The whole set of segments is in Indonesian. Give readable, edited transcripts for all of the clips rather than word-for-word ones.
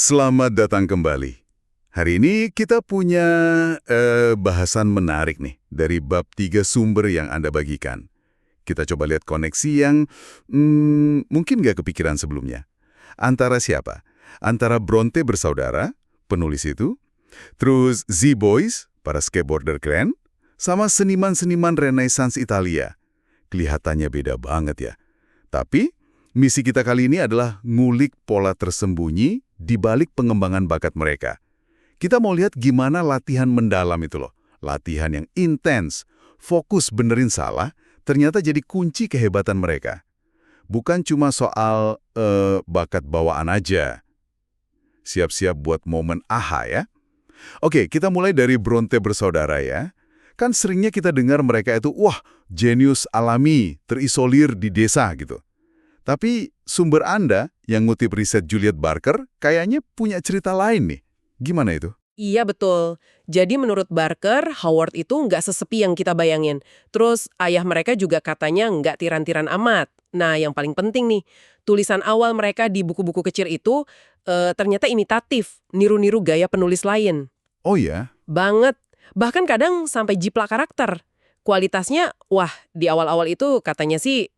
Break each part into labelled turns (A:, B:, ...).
A: Selamat datang kembali. Hari ini kita punya bahasan menarik nih dari bab 3 sumber yang Anda bagikan. Kita coba lihat koneksi yang mungkin nggak kepikiran sebelumnya. Antara siapa? Antara Bronte bersaudara, penulis itu, terus Z-Boys, para skateboarder keren, sama seniman-seniman Renaissance Italia. Kelihatannya beda banget ya. Tapi, misi kita kali ini adalah ngulik pola tersembunyi di balik pengembangan bakat mereka. Kita mau lihat gimana latihan mendalam itu loh. Latihan yang intens, fokus benerin salah, ternyata jadi kunci kehebatan mereka. Bukan cuma soal bakat bawaan aja. Siap-siap buat momen aha ya. Oke, kita mulai dari Bronte bersaudara ya. Kan seringnya kita dengar mereka itu, wah, jenius alami, terisolir di desa gitu. Tapi sumber Anda yang ngutip riset Juliet Barker kayaknya punya cerita lain nih. Gimana itu?
B: Iya betul. Jadi menurut Barker, Howard itu nggak sesepi yang kita bayangin. Terus ayah mereka juga katanya nggak tiran-tiran amat. Nah yang paling penting nih, tulisan awal mereka di buku-buku kecil itu ternyata imitatif, niru-niru gaya penulis lain.
A: Oh ya?
B: Banget. Bahkan kadang sampai jiplak karakter. Kualitasnya, wah di awal-awal itu katanya sih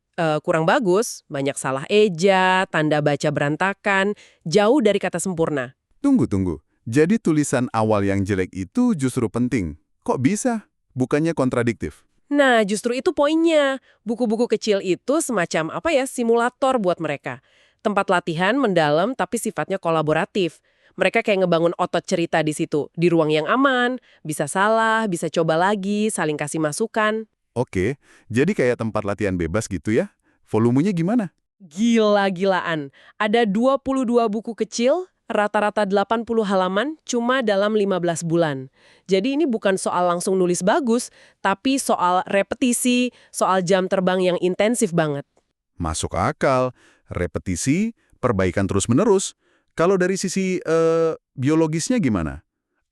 B: kurang bagus. Banyak salah eja, tanda baca berantakan, jauh dari kata sempurna.
A: Tunggu. Jadi tulisan awal yang jelek itu justru penting. Kok bisa? Bukannya kontradiktif?
B: Nah, justru itu poinnya. Buku-buku kecil itu semacam simulator buat mereka. Tempat latihan mendalam tapi sifatnya kolaboratif. Mereka kayak ngebangun otot cerita di situ, di ruang yang aman, bisa salah, bisa coba lagi, saling kasih masukan.
A: Oke, jadi kayak tempat latihan bebas gitu ya? Volumenya gimana?
B: Gila-gilaan. Ada 22 buku kecil, rata-rata 80 halaman, cuma dalam 15 bulan. Jadi ini bukan soal langsung nulis bagus, tapi soal repetisi, soal jam terbang yang intensif banget.
A: Masuk akal. Repetisi, perbaikan terus-menerus. Kalau dari sisi biologisnya gimana?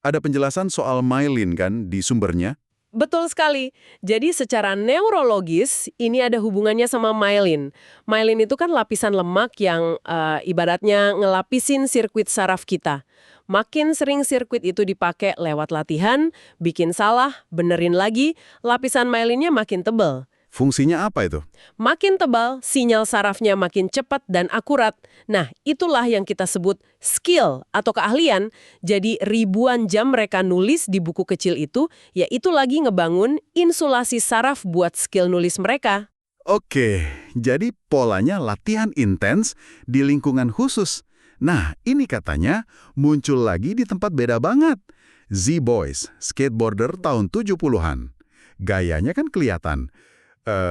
A: Ada penjelasan soal myelin kan di sumbernya?
B: Betul sekali. Jadi secara neurologis, ini ada hubungannya sama myelin. Myelin itu kan lapisan lemak yang ibaratnya ngelapisin sirkuit saraf kita. Makin sering sirkuit itu dipakai lewat latihan, bikin salah, benerin lagi, lapisan myelinnya makin tebal.
A: Fungsinya apa itu?
B: Makin tebal, sinyal sarafnya makin cepat dan akurat. Nah, itulah yang kita sebut skill atau keahlian. Jadi ribuan jam mereka nulis di buku kecil itu, yaitu lagi ngebangun insulasi saraf buat skill nulis mereka.
A: Oke, jadi polanya latihan intens di lingkungan khusus. Nah, ini katanya muncul lagi di tempat beda banget. Z-Boys, skateboarder tahun 70-an. Gayanya kan kelihatan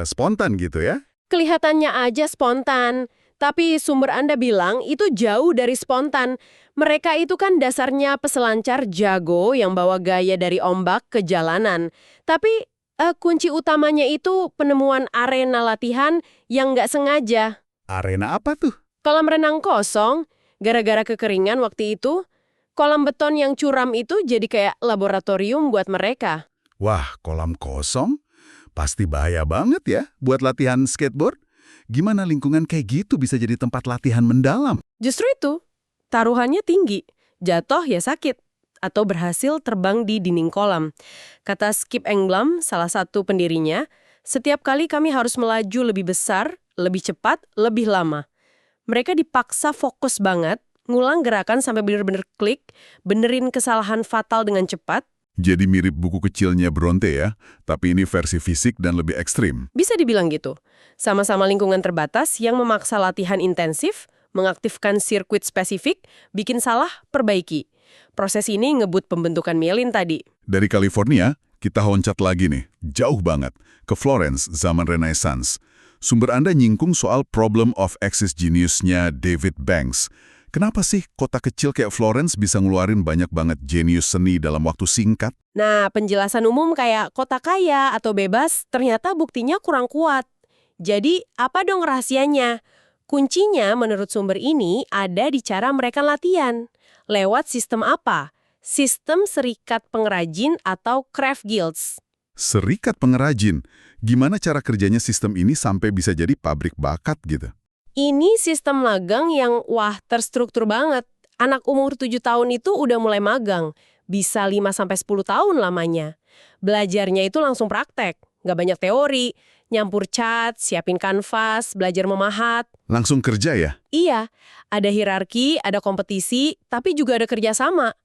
A: spontan gitu ya?
B: Kelihatannya aja spontan, tapi sumber Anda bilang itu jauh dari spontan. Mereka itu kan dasarnya peselancar jago yang bawa gaya dari ombak ke jalanan. Tapi kunci utamanya itu penemuan arena latihan yang nggak sengaja.
A: Arena apa tuh?
B: Kolam renang kosong, gara-gara kekeringan waktu itu, kolam beton yang curam itu jadi kayak laboratorium buat mereka.
A: Wah, kolam kosong? Pasti bahaya banget ya buat latihan skateboard. Gimana lingkungan kayak gitu bisa jadi tempat latihan mendalam?
B: Justru itu, taruhannya tinggi, jatuh ya sakit, atau berhasil terbang di dinding kolam. Kata Skip Engblom, salah satu pendirinya, setiap kali kami harus melaju lebih besar, lebih cepat, lebih lama. Mereka dipaksa fokus banget, ngulang gerakan sampai bener-bener klik, benerin kesalahan fatal dengan cepat.
A: Jadi mirip buku kecilnya Bronte ya, tapi ini versi fisik dan lebih ekstrim.
B: Bisa dibilang gitu. Sama-sama lingkungan terbatas yang memaksa latihan intensif, mengaktifkan sirkuit spesifik, bikin salah, perbaiki. Proses ini ngebut pembentukan myelin tadi.
A: Dari California, kita loncat lagi nih, jauh banget, ke Florence zaman Renaissance. Sumber Anda nyingkung soal problem of excess genius-nya David Banks. Kenapa sih kota kecil kayak Florence bisa ngeluarin banyak banget jenius seni dalam waktu singkat?
B: Nah, penjelasan umum kayak kota kaya atau bebas ternyata buktinya kurang kuat. Jadi, apa dong rahasianya? Kuncinya menurut sumber ini ada di cara mereka latihan. Lewat sistem apa? Sistem serikat pengrajin atau craft guilds.
A: Serikat pengrajin. Gimana cara kerjanya sistem ini sampai bisa jadi pabrik bakat gitu?
B: Ini sistem magang yang terstruktur banget. Anak umur 7 tahun itu udah mulai magang, bisa 5-10 tahun lamanya. Belajarnya itu langsung praktek, nggak banyak teori, nyampur cat, siapin kanvas, belajar memahat.
A: Langsung kerja ya?
B: Iya, ada hierarki, ada kompetisi, tapi juga ada kerjasama.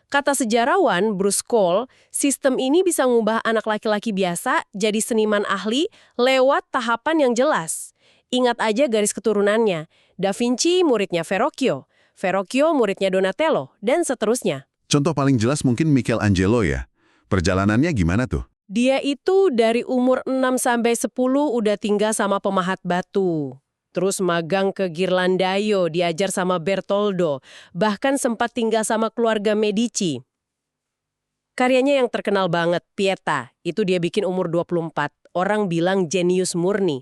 B: Kata sejarawan Bruce Cole, sistem ini bisa mengubah anak laki-laki biasa jadi seniman ahli lewat tahapan yang jelas. Ingat aja garis keturunannya. Da Vinci muridnya Verrocchio, Verrocchio muridnya Donatello, dan seterusnya.
A: Contoh paling jelas mungkin Michelangelo ya. Perjalanannya gimana tuh?
B: Dia itu dari umur 6-10 udah tinggal sama pemahat batu. Terus magang ke Ghirlandaio, diajar sama Bertoldo. Bahkan sempat tinggal sama keluarga Medici. Karyanya yang terkenal banget, Pieta, itu dia bikin umur 24. Orang bilang jenius murni.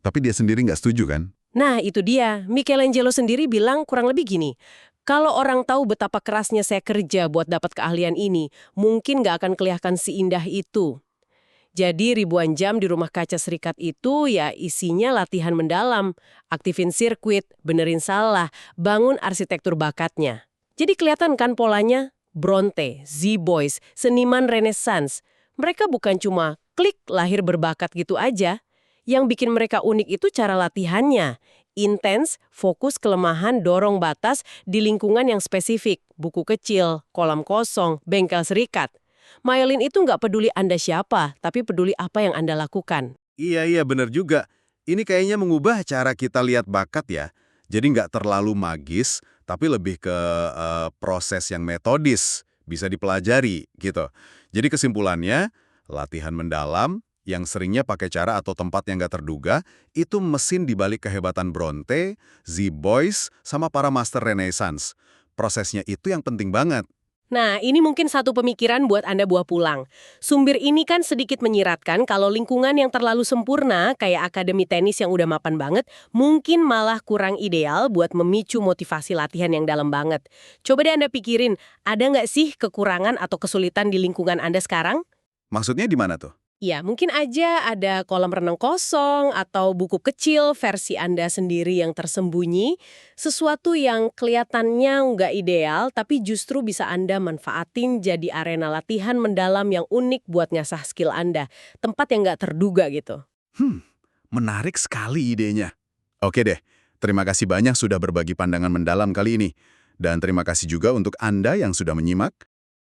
A: Tapi dia sendiri nggak setuju kan?
B: Nah, itu dia. Michelangelo sendiri bilang kurang lebih gini. Kalau orang tahu betapa kerasnya saya kerja buat dapat keahlian ini, mungkin nggak akan kelihatan seindah itu. Jadi ribuan jam di rumah kaca serikat itu ya isinya latihan mendalam, aktifin sirkuit, benerin salah, bangun arsitektur bakatnya. Jadi kelihatan kan polanya? Bronte, Z-Boys, seniman Renaissance. Mereka bukan cuma klik lahir berbakat gitu aja. Yang bikin mereka unik itu cara latihannya. Intens, fokus kelemahan, dorong batas di lingkungan yang spesifik. Buku kecil, kolam kosong, bengkel serikat. Myelin itu nggak peduli Anda siapa, tapi peduli apa yang Anda lakukan.
C: Iya, bener juga. Ini kayaknya mengubah cara kita lihat bakat ya. Jadi nggak terlalu magis, tapi lebih ke proses yang metodis, bisa dipelajari gitu. Jadi kesimpulannya, latihan mendalam yang seringnya pakai cara atau tempat yang nggak terduga, itu mesin dibalik kehebatan Bronte, Z-Boys, sama para master Renaissance. Prosesnya itu yang penting banget.
B: Nah, ini mungkin satu pemikiran buat Anda bawa pulang. Sumbir ini kan sedikit menyiratkan kalau lingkungan yang terlalu sempurna, kayak akademi tenis yang udah mapan banget, mungkin malah kurang ideal buat memicu motivasi latihan yang dalam banget. Coba deh Anda pikirin, ada nggak sih kekurangan atau kesulitan di lingkungan Anda sekarang?
C: Maksudnya di mana tuh?
B: Ya, mungkin aja ada kolam renang kosong atau buku kecil versi Anda sendiri yang tersembunyi, sesuatu yang kelihatannya nggak ideal tapi justru bisa Anda manfaatin jadi arena latihan mendalam yang unik buat ngasah skill Anda, tempat yang nggak terduga gitu.
C: Menarik sekali idenya. Oke deh, terima kasih banyak sudah berbagi pandangan mendalam kali ini. Dan terima kasih juga untuk Anda yang sudah menyimak.